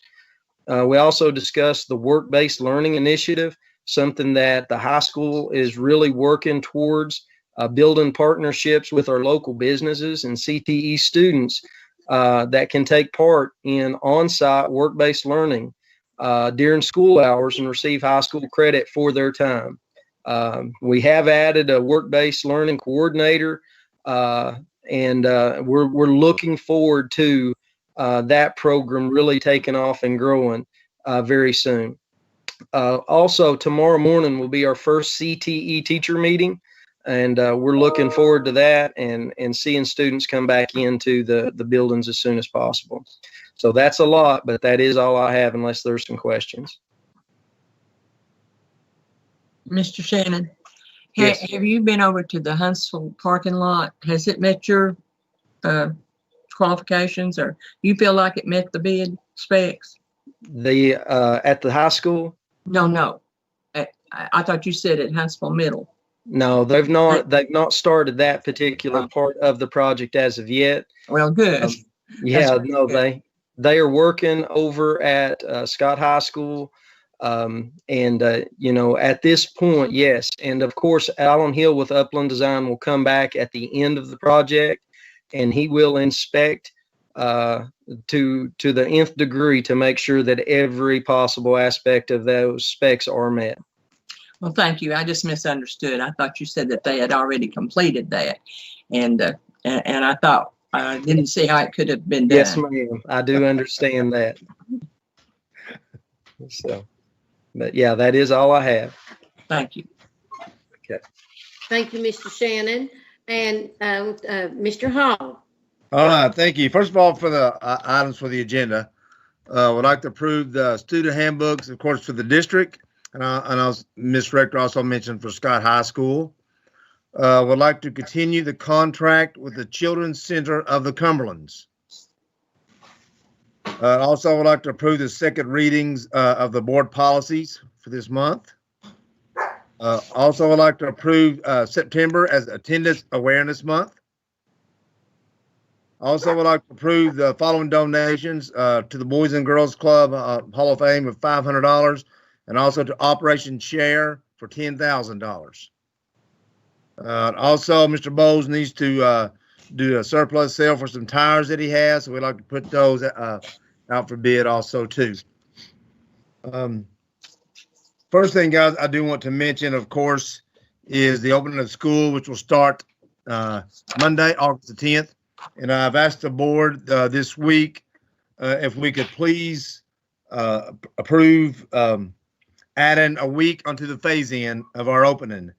We also discussed the work-based learning initiative, something that the high school is really working towards, building partnerships with our local businesses and CTE students that can take part in on-site work-based learning during school hours and receive high school credit for their time. We have added a work-based learning coordinator, and we're looking forward to that program really taking off and growing very soon. Also, tomorrow morning will be our first CTE teacher meeting, and we're looking forward to that and seeing students come back into the buildings as soon as possible. So that's a lot, but that is all I have unless there's some questions. Mr. Shannon, Yes. have you been over to the Huntsville parking lot? Has it met your qualifications, or you feel like it met the bid specs? The at the high school? No. I thought you said at Huntsville Middle. No, they've not started that particular part of the project as of yet. Well, good. Yeah, no, they are working over at Scott High School. At this point, yes. And of course, Alan Hill with Upland Design will come back at the end of the project, and he will inspect to the nth degree to make sure that every possible aspect of those specs are met. Well, thank you. I just misunderstood. I thought you said that they had already completed that, and I thought I didn't see how it could have been done. Yes, ma'am. I do understand that. So, but yeah, that is all I have. Thank you. Okay. Thank you, Mr. Shannon. And Mr. Hall. All right, thank you. First of all, for the items for the agenda, would like to approve the student handbooks, of course, for the district. And Ms. Rector also mentioned for Scott High School. Would like to continue the contract with the Children's Center of the Cumberlands. Also would like to approve the second readings of the board policies for this month. Also would like to approve September as Attendance Awareness Month. Also would like to approve the following donations to the Boys and Girls Club Hall of Fame of $500, and also to Operation Share for $10,000. Also, Mr. Bowles needs to do a surplus sale for some tires that he has, so we'd like to put those out for bid also too. First thing, guys, I do want to mention, of course, is the opening of school, which will start Monday, August the 10th. And I've asked the board this week if we could please approve adding a week onto the phase-in of our opening,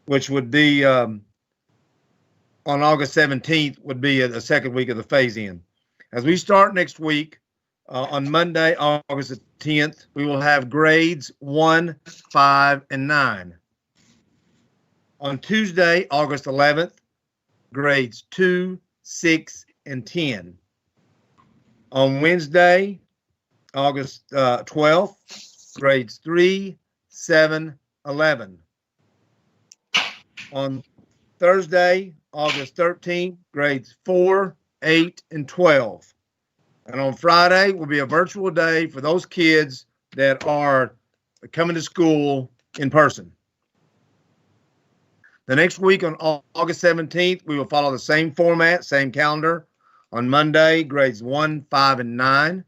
which would be on August 17th, would be the second week of the phase-in. As we start next week, on Monday, August the 10th, we will have grades 1, 5, and 9. On Tuesday, August 11th, grades 2, 6, and 10. On Wednesday, August 12th, grades 3, 7, 11. On Thursday, August 13th, grades 4, 8, and 12. And on Friday will be a virtual day for those kids that are coming to school in person. The next week on August 17th, we will follow the same format, same calendar. On Monday, grades 1, 5, and 9.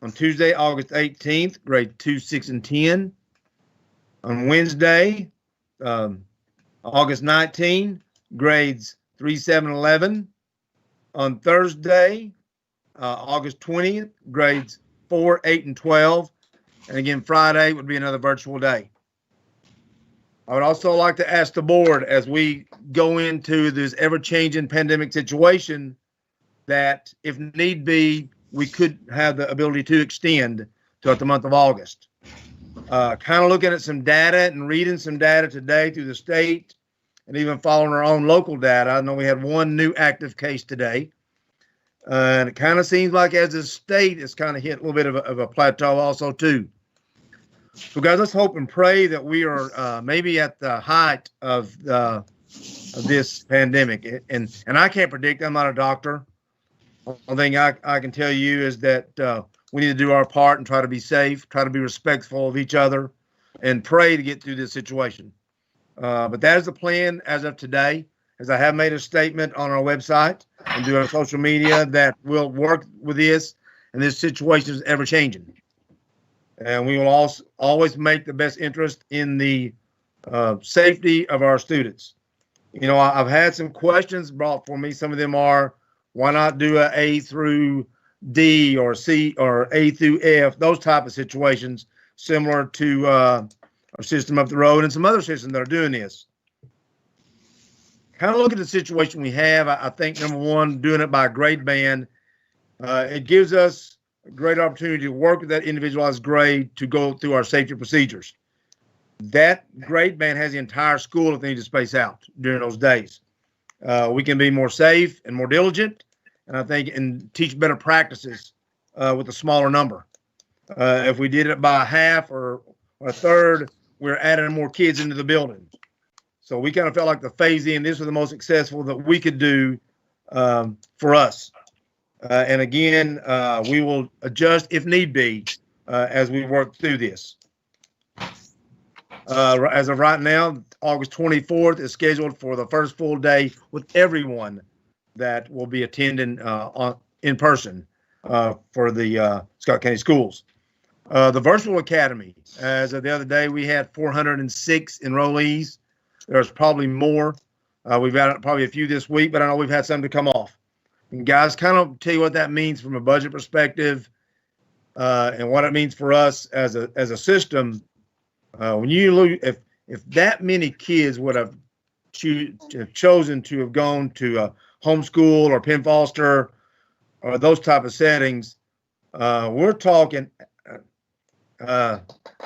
On Tuesday, August 18th, grade 2, 6, and 10. On Wednesday, August 19th, grades 3, 7, 11. On Thursday, August 20th, grades 4, 8, and 12. And again, Friday would be another virtual day. I would also like to ask the board, as we go into this ever-changing pandemic situation, that if need be, we could have the ability to extend throughout the month of August. Kind of looking at some data and reading some data today through the state, and even following our own local data. I know we had one new active case today. And it kind of seems like as a state, it's kind of hit a little bit of a plateau also too. So guys, let's hope and pray that we are maybe at the height of the of this pandemic. And I can't predict. I'm not a doctor. One thing I can tell you is that we need to do our part and try to be safe, try to be respectful of each other, and pray to get through this situation. But that is the plan as of today. As I have made a statement on our website and do our social media that we'll work with this, and this situation is ever changing. And we will also always make the best interest in the safety of our students. You know, I've had some questions brought for me. Some of them are, why not do a A through D or C or A through F, those type of situations, similar to our system up the road and some other systems that are doing this. Kind of look at the situation we have. I think, number one, doing it by a grade band, it gives us a great opportunity to work with that individualized grade to go through our safety procedures. That grade band has the entire school if they need to space out during those days. We can be more safe and more diligent, and I think, and teach better practices with a smaller number. If we did it by a half or a third, we're adding more kids into the building. So we kind of felt like the phase-in, this was the most successful that we could do for us. And again, we will adjust if need be as we work through this. As of right now, August 24th is scheduled for the first full day with everyone that will be attending in person for the Scott County Schools. The Virtual Academy, as of the other day, we had 406 enrollees. There's probably more. We've had probably a few this week, but I know we've had some to come off. And guys, kind of tell you what that means from a budget perspective and what it means for us as a system. When you look, if that many kids would have chosen to have gone to homeschool or Penn Foster or those type of settings, we're talking,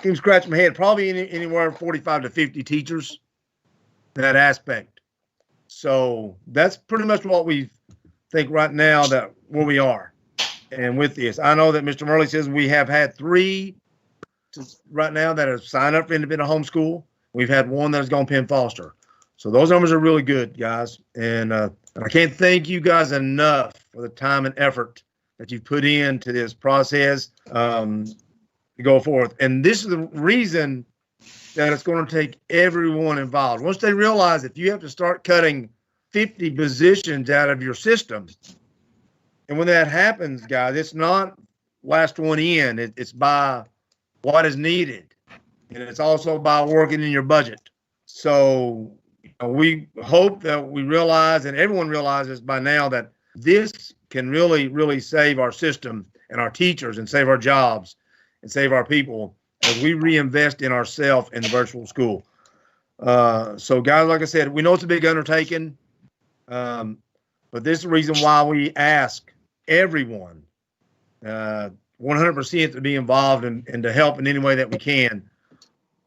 keep scratching my head, probably anywhere 45 to 50 teachers in that aspect. So that's pretty much what we think right now that where we are. And with this, I know that Mr. Murley says we have had 3 right now that have signed up for independent homeschool. We've had 1 that has gone Penn Foster. So those numbers are really good, guys. And I can't thank you guys enough for the time and effort that you've put into this process to go forth. And this is the reason that it's going to take everyone involved. Once they realize if you have to start cutting 50 positions out of your system, and when that happens, guys, it's not last one in. It's by what is needed, and it's also by working in your budget. So we hope that we realize, and everyone realizes by now, that this can really, really save our system and our teachers and save our jobs and save our people as we reinvest in ourselves in the virtual school. So guys, like I said, we know it's a big undertaking, but this is the reason why we ask everyone 100% to be involved and to help in any way that we can,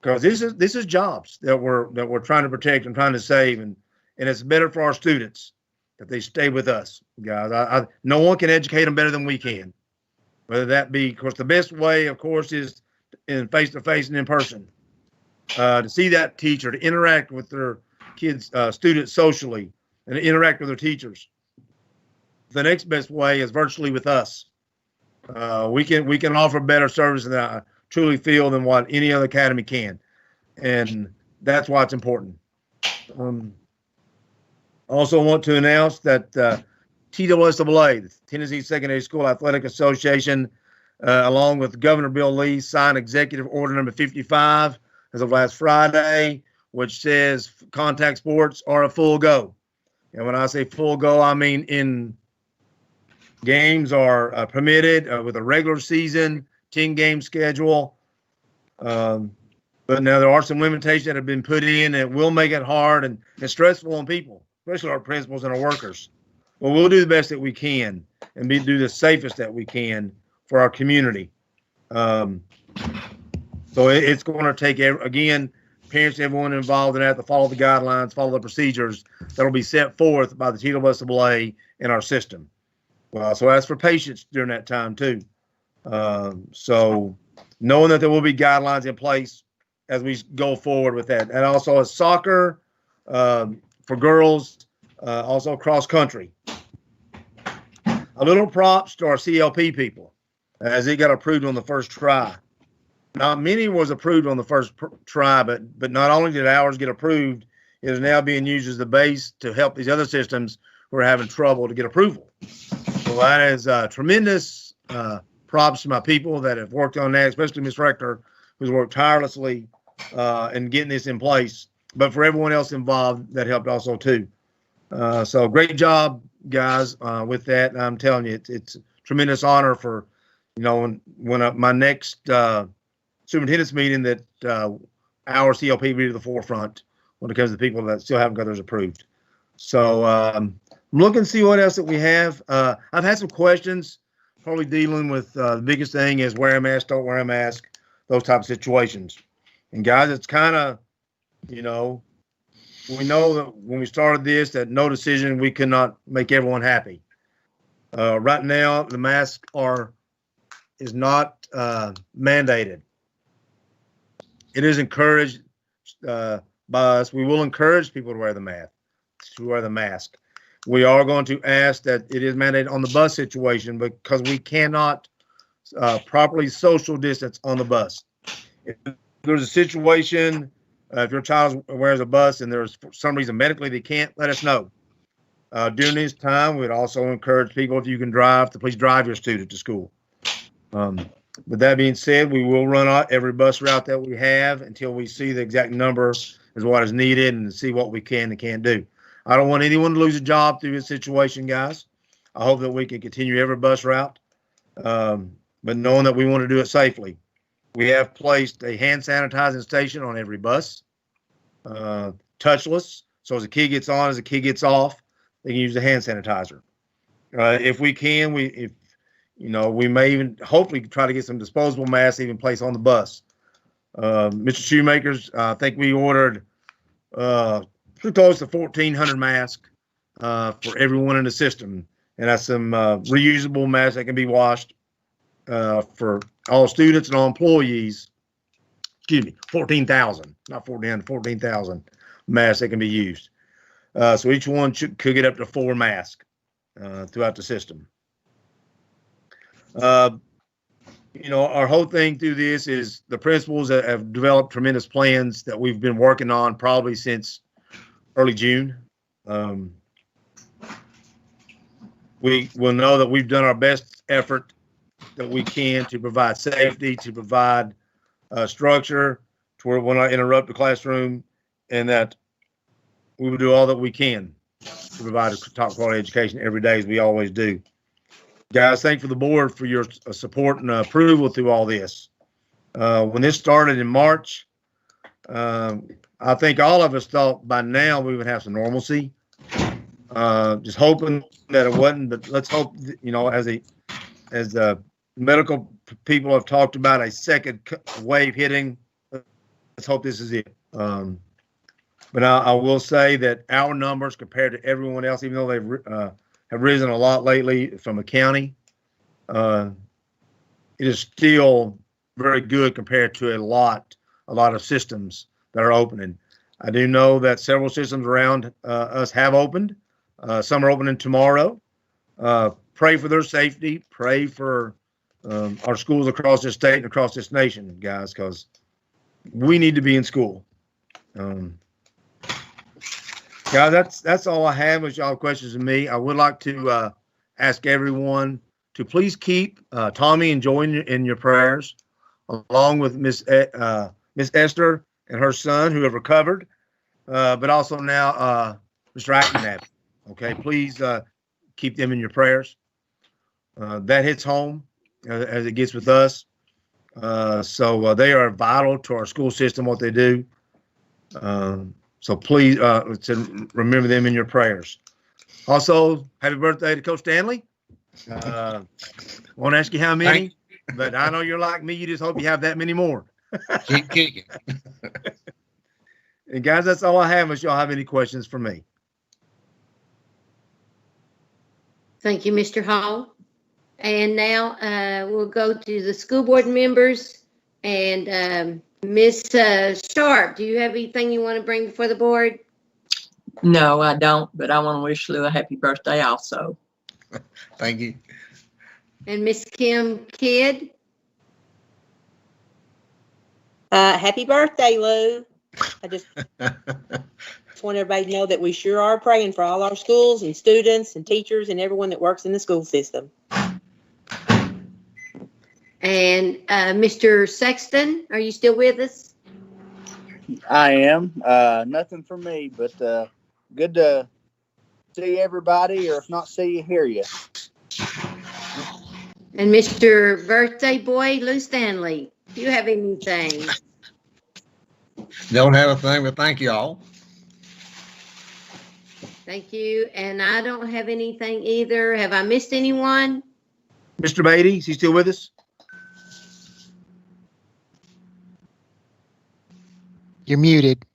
because this is jobs that we're trying to protect and trying to save, and it's better for our students that they stay with us, guys. No one can educate them better than we can, whether that be, of course, the best way, of course, is in face-to-face and in person, to see that teacher, to interact with their kids, students socially, and interact with their teachers. The next best way is virtually with us. We can offer better service than I truly feel than what any other academy can, and that's why it's important. Also want to announce that TSSAA, the Tennessee Secondary School Athletic Association, along with Governor Bill Lee, signed Executive Order number 55 as of last Friday, which says contact sports are a full go. And when I say full go, I mean in games are permitted with a regular season 10-game schedule. But now there are some limitations that have been put in that will make it hard and stressful on people, especially our principals and our workers. Well, we'll do the best that we can and do the safest that we can for our community. So it's going to take, again, parents, everyone involved in that to follow the guidelines, follow the procedures that will be set forth by the TSSAA in our system. So ask for patience during that time too. So knowing that there will be guidelines in place as we go forward with that. And also as soccer, for girls, also cross country. A little props to our CLP people, as it got approved on the first try. Not many was approved on the first try, but not only did ours get approved, it is now being used as the base to help these other systems who are having trouble to get approval. So that is tremendous props to my people that have worked on that, especially Ms. Rector, who's worked tirelessly in getting this in place. But for everyone else involved, that helped also too. So great job, guys, with that. I'm telling you, it's a tremendous honor for, when my next superintendent's meeting that our CLP be to the forefront when it comes to people that still haven't got theirs approved. So I'm looking to see what else that we have. I've had some questions, probably dealing with the biggest thing is wear a mask, don't wear a mask, those type of situations. And guys, it's kind of, we know that when we started this, that no decision, we could not make everyone happy. Right now, the mask is not mandated. It is encouraged by us. We will encourage people to wear the mask. We are going to ask that it is mandated on the bus situation because we cannot properly social distance on the bus. If there's a situation, if your child wears a bus and there's for some reason medically they can't, let us know. During this time, we'd also encourage people, if you can drive, to please drive your student to school. With that being said, we will run out every bus route that we have until we see the exact number as what is needed and see what we can and can't do. I don't want anyone to lose a job through this situation, guys. I hope that we can continue every bus route, but knowing that we want to do it safely. We have placed a hand sanitizing station on every bus, touchless. So as a kid gets on, as a kid gets off, they can use the hand sanitizer. If we can, we may even hopefully try to get some disposable masks even placed on the bus. Mr. Shoemaker's, I think we ordered pretty close to 1,400 masks for everyone in the system. And that's some reusable masks that can be washed for all students and all employees. 14,000, not 1,400, 14,000 masks that can be used. So each one could get up to 4 masks throughout the system. Our whole thing through this is the principals that have developed tremendous plans that we've been working on probably since early June. We will know that we've done our best effort that we can to provide safety, to provide structure, to where we'll not interrupt the classroom, and that we will do all that we can to provide a top quality education every day, as we always do. Guys, thank you for the board for your support and approval through all this. When this started in March, I think all of us thought by now we would have some normalcy. Just hoping that it wasn't, but let's hope, as the medical people have talked about a second wave hitting, let's hope this is it. But I will say that our numbers compared to everyone else, even though they've have risen a lot lately from the county, it is still very good compared to a lot of systems that are opening. I do know that several systems around us have opened. Some are opening tomorrow. Pray for their safety. Pray for our schools across this state and across this nation, guys, because we need to be in school. Guys, that's all I have. With y'all questions to me, I would like to ask everyone to please keep Tommy and Joy in your prayers, along with Miss Esther and her son who have recovered, but also now Mr. Actonab. Okay, please keep them in your prayers. That hits home as it gets with us. So they are vital to our school system, what they do. So please remember them in your prayers. Also, happy birthday to Coach Stanley. Won't ask you how many, but I know you're like me. You just hope you have that many more. Keep kicking. And guys, that's all I have. Unless y'all have any questions for me. Thank you, Mr. Hall. And now we'll go to the school board members. And Ms. Sharp, do you have anything you want to bring before the board? No, I don't, but I want to wish Lou a happy birthday also. Thank you. And Miss Kim Kidd? Happy birthday, Lou. I just want everybody to know that we sure are praying for all our schools and students and teachers and everyone that works in the school system. And Mr. Sexton, are you still with us? I am. Nothing for me, but good to see everybody, or if not see you, hear you. And Mr. Birthday Boy, Lou Stanley, do you have anything? Don't have a thing, but thank you all. Thank you. And I don't have anything either. Have I missed anyone? Mr. Beatty, is he still with us? You're muted.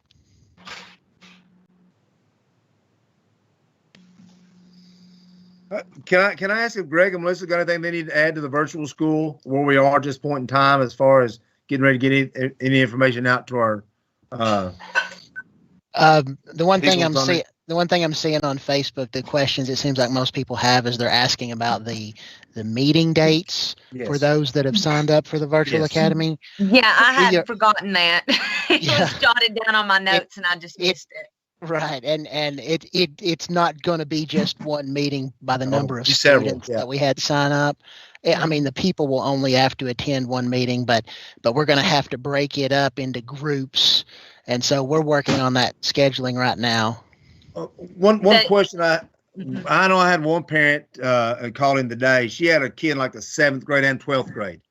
Can I ask if Greg and Melissa got anything they need to add to the virtual school where we are at this point in time as far as getting ready to get any information out to our The one thing I'm seeing on Facebook, the questions it seems like most people have is they're asking about the meeting dates for those that have signed up for the virtual academy. Yeah, I had forgotten that. It was jotted down on my notes and I just missed it. Right, and it's not going to be just one meeting by the number of students that we had sign up. I mean, the people will only have to attend one meeting, but we're going to have to break it up into groups, and so we're working on that scheduling right now. One question I know I had one parent call in today. She had a kid in like the 7th grade and 12th grade.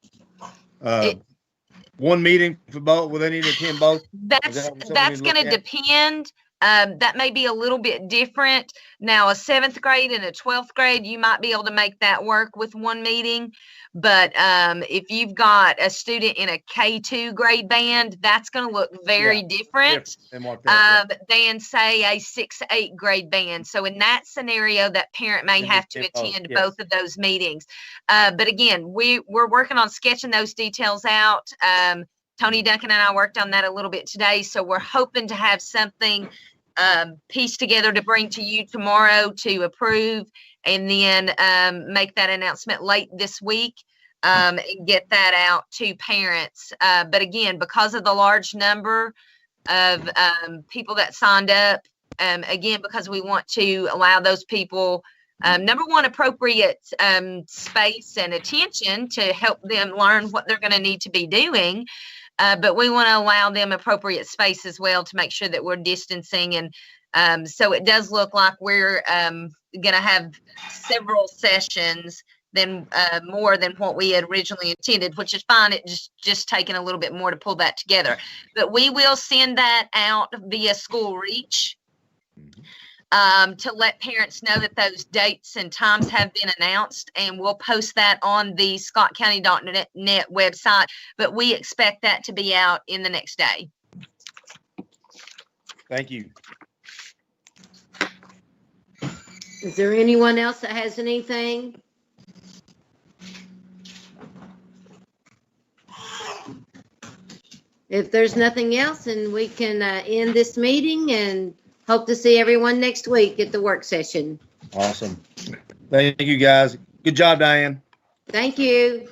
One meeting for both. Will they need to attend both? That's going to depend. That may be a little bit different. Now, a 7th grade and a 12th grade, you might be able to make that work with one meeting. But if you've got a student in a K2 grade band, that's going to look very different than, say, a 6-8 grade band. So in that scenario, that parent may have to attend both of those meetings. But again, we're working on sketching those details out. Tony Duncan and I worked on that a little bit today, so we're hoping to have something pieced together to bring to you tomorrow to approve, and then make that announcement late this week and get that out to parents. But again, because of the large number of people that signed up, again, because we want to allow those people, number one, appropriate space and attention to help them learn what they're going to need to be doing. But we want to allow them appropriate space as well to make sure that we're distancing. And so it does look like we're going to have several sessions than more than what we had originally intended, which is fine. It's just taking a little bit more to pull that together. But we will send that out via School Reach to let parents know that those dates and times have been announced, and we'll post that on the scottcounty.net website, but we expect that to be out in the next day. Thank you. Is there anyone else that has anything? If there's nothing else, then we can end this meeting and hope to see everyone next week at the work session. Awesome. Thank you, guys. Good job, Diane. Thank you.